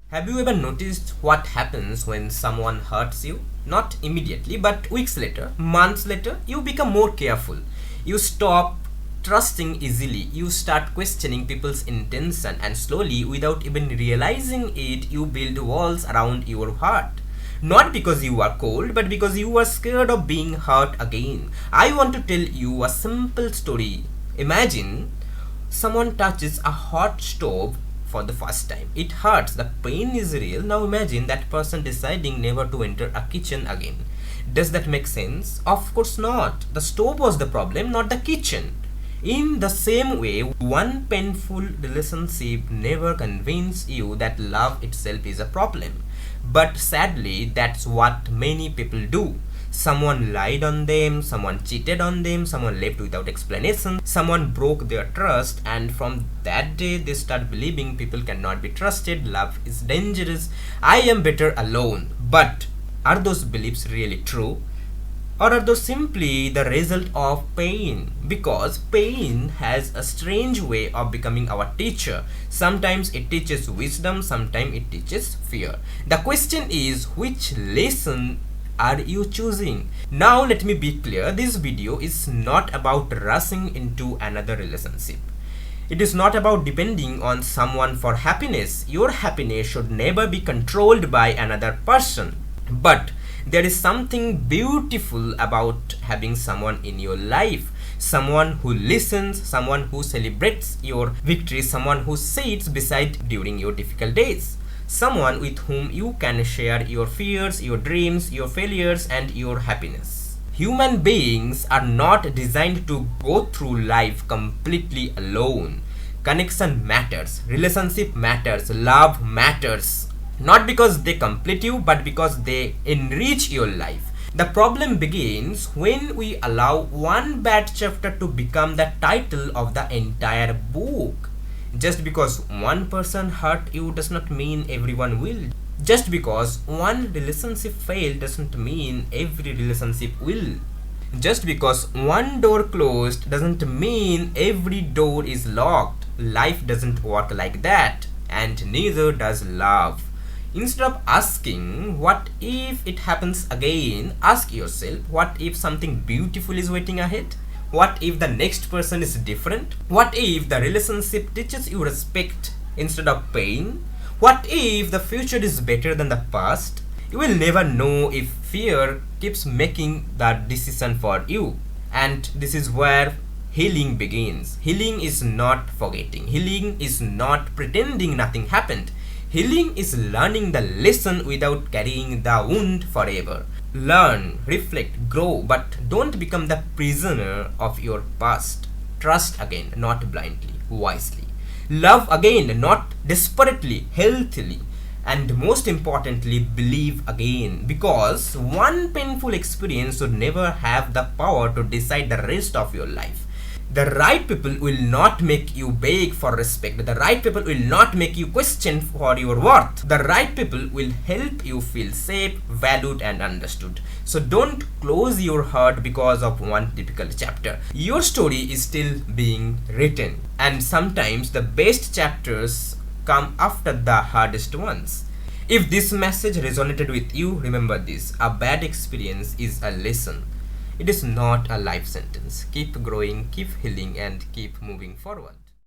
Have you ever noticed what happens when someone hurts you? Not immediately, but weeks later, months later, you become more careful. You stop trusting easily. You start questioning people's intention, and slowly, without even realizing it, you build walls around your heart. Not because you are cold, but because you are scared of being hurt again. I want to tell you a simple story. Imagine someone touches a hot stove for the first time. It hurts, the pain is real. Now imagine that person deciding never to enter a kitchen again. Does that make sense? Of course not. The stove was the problem, not the kitchen. In the same way, one painful relationship never convinces you that love itself is a problem. But sadly, that's what many people do. Someone lied on them, someone cheated on them, someone left without explanation, someone broke their trust, and from that day they start believing people cannot be trusted, love is dangerous, I am better alone. But are those beliefs really true? Or are those simply the result of pain? Because pain has a strange way of becoming our teacher. Sometimes it teaches wisdom, sometimes it teaches fear. The question is, which lesson are you choosing? Now let me be clear, this video is not about rushing into another relationship. It is not about depending on someone for happiness. Your happiness should never be controlled by another person. But there is something beautiful about having someone in your life. Someone who listens, someone who celebrates your victories, someone who sits beside during your difficult days. Someone with whom you can share your fears, your dreams, your failures, and your happiness. Human beings are not designed to go through life completely alone. Connection matters, relationship matters, love matters. Not because they complete you, but because they enrich your life. The problem begins when we allow one bad chapter to become the title of the entire book. Just because one person hurt you does not mean everyone will. Just because one relationship failed doesn't mean every relationship will. Just because one door closed doesn't mean every door is locked. Life doesn't work like that, and neither does love. Instead of asking, what if it happens again, ask yourself, what if something beautiful is waiting ahead? What if the next person is different? What if the relationship teaches you respect instead of pain? What if the future is better than the past? You will never know if fear keeps making that decision for you. And this is where healing begins. Healing is not forgetting. Healing is not pretending nothing happened. Healing is learning the lesson without carrying the wound forever. Learn, reflect, grow, but don't become the prisoner of your past. Trust again, not blindly, wisely. Love again, not desperately, healthily. And most importantly, believe again. Because one painful experience should never have the power to decide the rest of your life. The right people will not make you beg for respect. The right people will not make you question for your worth. The right people will help you feel safe, valued, and understood. So don't close your heart because of one difficult chapter. Your story is still being written. And sometimes the best chapters come after the hardest ones. If this message resonated with you, remember this: a bad experience is a lesson. It is not a life sentence. Keep growing, keep healing, and keep moving forward.